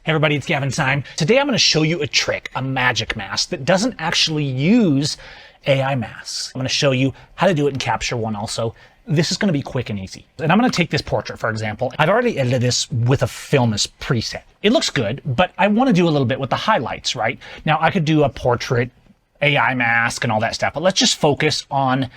Hey everybody, it's Gavin Seim. Today I'm going to show you a trick, a magic mask that doesn't actually use AI masks. I'm going to show you how to do it in Capture One also. This is going to be quick and easy. And I'm going to take this portrait, for example. I've already edited this with a Filmus preset. It looks good, but I want to do a little bit with the highlights, right? Now I could do a portrait, AI mask and all that stuff, but let's just focus on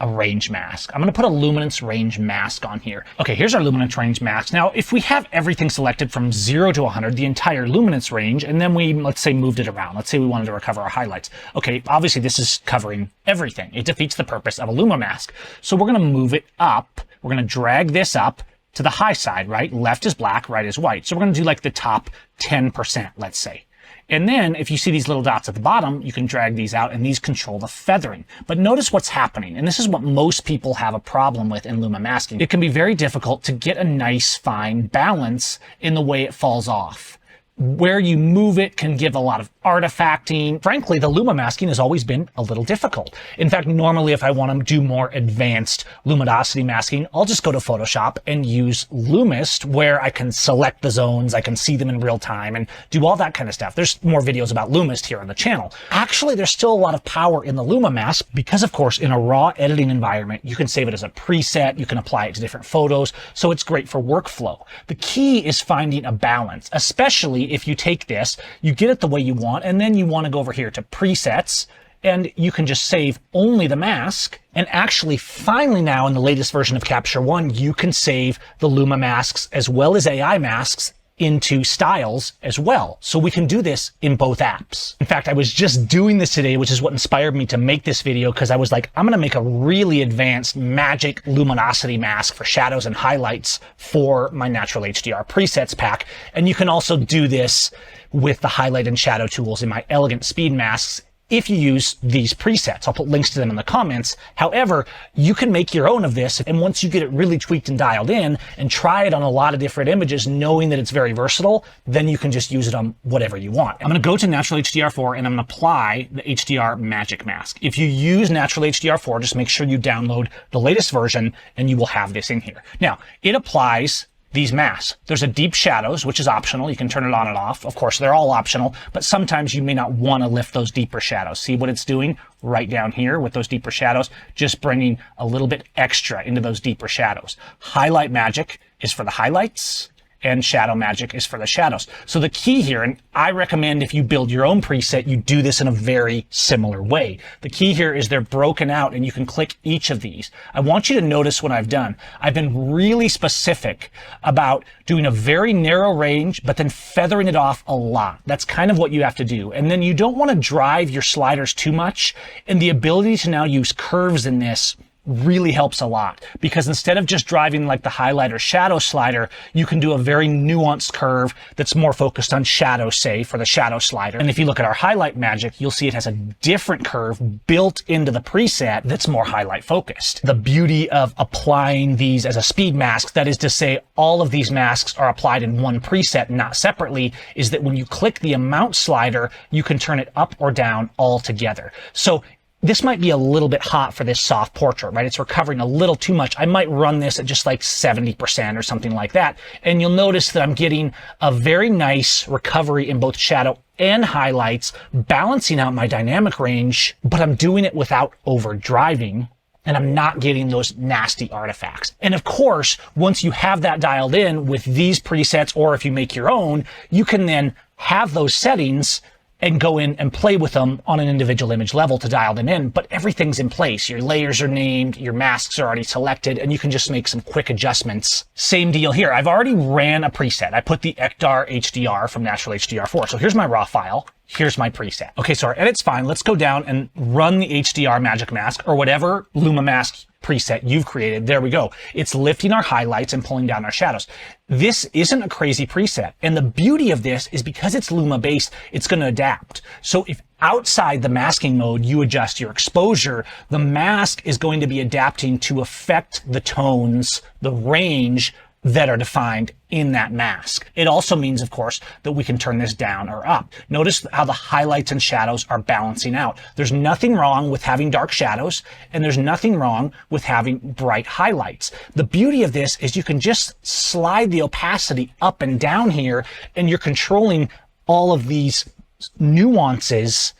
a range mask. I'm going to put a luminance range mask on here. Okay, here's our luminance range mask. Now, if we have everything selected from 0 to 100, the entire luminance range, and then we, let's say, moved it around. Let's say we wanted to recover our highlights. Okay, obviously this is covering everything. It defeats the purpose of a Luma mask. So we're going to move it up. We're going to drag this up to the high side, right? Left is black, right is white. So we're going to do like the top 10%, let's say. And then if you see these little dots at the bottom, you can drag these out and these control the feathering. But notice what's happening. And this is what most people have a problem with in Luma masking. It can be very difficult to get a nice fine balance in the way it falls off. Where you move it can give a lot of artifacting. Frankly, the Luma masking has always been a little difficult. In fact, normally if I want to do more advanced luminosity masking, I'll just go to Photoshop and use Lumist, where I can select the zones, I can see them in real time and do all that kind of stuff. There's more videos about Lumist here on the channel. Actually, there's still a lot of power in the Luma mask because, of course, in a raw editing environment, you can save it as a preset, you can apply it to different photos, so it's great for workflow. The key is finding a balance, especially if you take this, you get it the way you want, and then you want to go over here to presets, and you can just save only the mask. And actually, finally now in the latest version of Capture One, you can save the Luma masks as well as AI masks into styles as well. So we can do this in both apps. In fact, I was just doing this today, which is what inspired me to make this video, because I was like, I'm going to make a really advanced magic luminosity mask for shadows and highlights for my natural HDR presets pack. And you can also do this with the highlight and shadow tools in my elegant speed masks if you use these presets. I'll put links to them in the comments. However, you can make your own of this, and once you get it really tweaked and dialed in and try it on a lot of different images, knowing that it's very versatile, then you can just use it on whatever you want. I'm going to go to Natural HDR4 and I'm going to apply the HDR Magic Mask. If you use Natural HDR4, just make sure you download the latest version and you will have this in here. Now, it applies these masks. There's a deep shadows, which is optional. You can turn it on and off. Of course, they're all optional, but sometimes you may not want to lift those deeper shadows. See what it's doing right down here with those deeper shadows, just bringing a little bit extra into those deeper shadows. Highlight Magic is for the highlights, and Shadow Magic is for the shadows. So the key here, and I recommend if you build your own preset, you do this in a very similar way. The key here is they're broken out and you can click each of these. I want you to notice what I've done. I've been really specific about doing a very narrow range, but then feathering it off a lot. That's kind of what you have to do. And then you don't want to drive your sliders too much. And the ability to now use curves in this really helps a lot, because instead of just driving like the highlight or shadow slider, you can do a very nuanced curve that's more focused on shadow, say, for the shadow slider. And if you look at our highlight magic, you'll see it has a different curve built into the preset that's more highlight focused. The beauty of applying these as a speed mask, that is to say all of these masks are applied in one preset, not separately, is that when you click the amount slider, you can turn it up or down all together. So this might be a little bit hot for this soft portrait, right? It's recovering a little too much. I might run this at just like 70% or something like that. And you'll notice that I'm getting a very nice recovery in both shadow and highlights, balancing out my dynamic range, but I'm doing it without overdriving. And I'm not getting those nasty artifacts. And of course, once you have that dialed in with these presets, or if you make your own, you can then have those settings and go in and play with them on an individual image level to dial them in, but everything's in place. Your layers are named, your masks are already selected, and you can just make some quick adjustments. Same deal here. I've already ran a preset. I put the Ektar HDR from Natural HDR4. So here's my raw file. Here's my preset. Okay, so our edit's fine. Let's go down and run the HDR Magic Mask, or whatever Luma mask preset you've created. There we go. It's lifting our highlights and pulling down our shadows. This isn't a crazy preset. And the beauty of this is because it's Luma based, it's going to adapt. So if outside the masking mode, you adjust your exposure, the mask is going to be adapting to affect the tones, the range that are defined in that mask. It also means, of course, that we can turn this down or up. Notice how the highlights and shadows are balancing out. There's nothing wrong with having dark shadows, and there's nothing wrong with having bright highlights. The beauty of this is you can just slide the opacity up and down here, and you're controlling all of these nuances,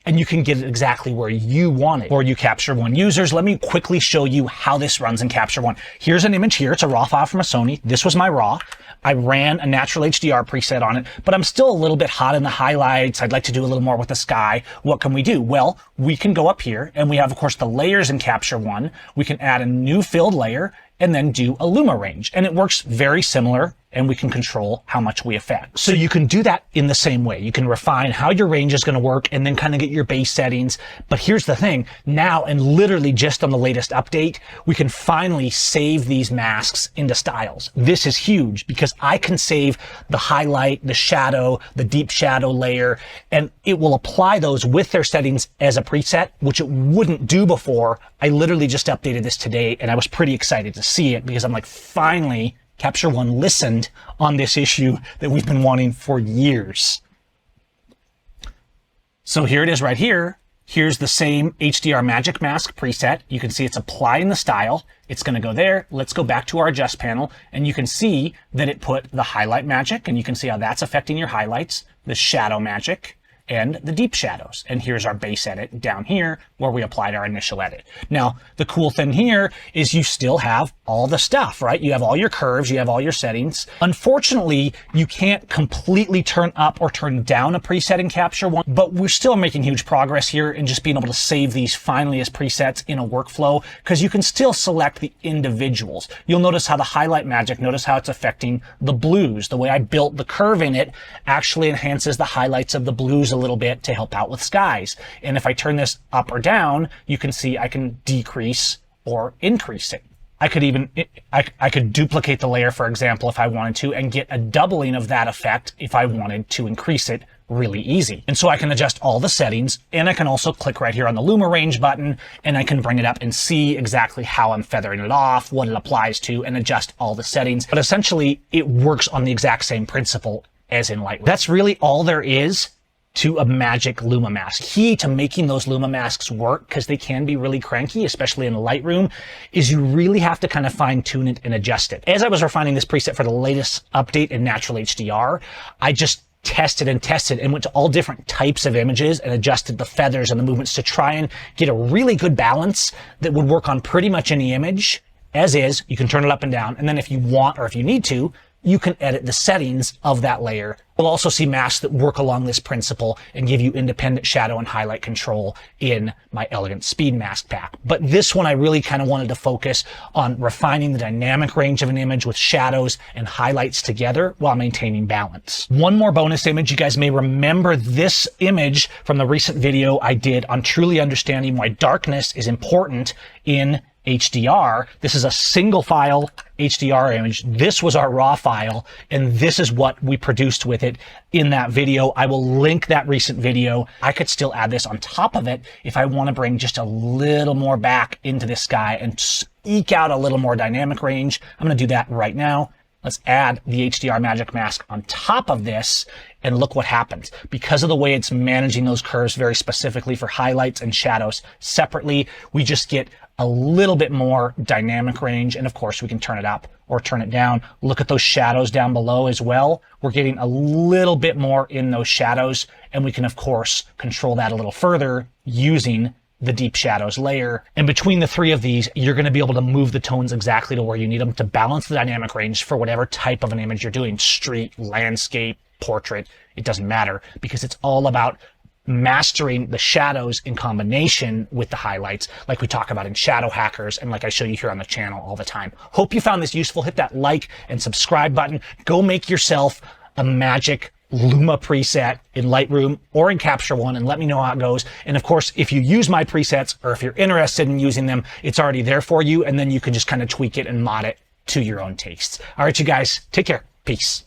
and you can get it exactly where you want it. For you Capture One users, let me quickly show you how this runs in Capture One. Here's an image here. It's a RAW file from a Sony. This was my RAW. I ran a natural HDR preset on it, but I'm still a little bit hot in the highlights. I'd like to do a little more with the sky. What can we do? Well, we can go up here, and we have, of course, the layers in Capture One. We can add a new filled layer and then do a Luma range. And it works very similar, and we can control how much we affect. So you can do that in the same way. You can refine how your range is going to work and then kind of get your base settings. But here's the thing. Now, and literally just on the latest update, we can finally save these masks into styles. This is huge because I can save the highlight, the shadow, the deep shadow layer, and it will apply those with their settings as a preset, which it wouldn't do before. I literally just updated this today, and I was pretty excited to see it because I'm like, finally, Capture One listened on this issue that we've been wanting for years. So here it is right here. Here's the same HDR Magic Mask preset. You can see it's applying the style. It's going to go there. Let's go back to our adjust panel, and you can see that it put the highlight magic, and you can see how that's affecting your highlights, the shadow magic, and the deep shadows. And here's our base edit down here where we applied our initial edit. Now, the cool thing here is you still have all the stuff, right? You have all your curves, you have all your settings. Unfortunately, you can't completely turn up or turn down a preset in Capture One, but we're still making huge progress here in just being able to save these finally as presets in a workflow, because you can still select the individuals. You'll notice how the highlight magic, notice how it's affecting the blues. The way I built the curve in it actually enhances the highlights of the blues a little bit to help out with skies. And if I turn this up or down, you can see I can decrease or increase it. I could even, I could duplicate the layer, for example, if I wanted to, and get a doubling of that effect if I wanted to increase it really easy. And so I can adjust all the settings, and I can also click right here on the Luma range button, and I can bring it up and see exactly how I'm feathering it off, what it applies to, and adjust all the settings. But essentially, it works on the exact same principle as in Lightroom. That's really all there is to a magic Luma mask. Key to making those Luma masks work, because they can be really cranky, especially in Lightroom, is you really have to kind of fine tune it and adjust it. As I was refining this preset for the latest update in natural HDR, I just tested and went to all different types of images and adjusted the feathers and the movements to try and get a really good balance that would work on pretty much any image as is. You can turn it up and down, and then if you want or if you need to, you can edit the settings of that layer. You'll also see masks that work along this principle and give you independent shadow and highlight control in my Elegant Speed Mask Pack. But this one, I really kind of wanted to focus on refining the dynamic range of an image with shadows and highlights together while maintaining balance. One more bonus image. You guys may remember this image from the recent video I did on truly understanding why darkness is important in HDR. This is a single file HDR image. This was our raw file, and this is what we produced with it in that video. I will link that recent video. I could still add this on top of it if I want to bring just a little more back into this sky and eke out a little more dynamic range. I'm going to do that right now. Let's add the HDR Magic Mask on top of this, and look what happens. Because of the way it's managing those curves very specifically for highlights and shadows separately, we just get a little bit more dynamic range, and of course we can turn it up or turn it down. Look at those shadows down below as well. We're getting a little bit more in those shadows, and we can of course control that a little further using the deep shadows layer. And between the three of these, you're going to be able to move the tones exactly to where you need them to balance the dynamic range for whatever type of an image you're doing. Street, landscape, portrait, it doesn't matter, because it's all about mastering the shadows in combination with the highlights, like we talk about in Shadow Hackers and like I show you here on the channel all the time. Hope you found this useful. Hit that like and subscribe button. Go make yourself a magic Luma preset in Lightroom or in Capture One and let me know how it goes. And of course, if you use my presets or if you're interested in using them, it's already there for you, and then you can just kind of tweak it and mod it to your own tastes. All right, you guys, take care. Peace.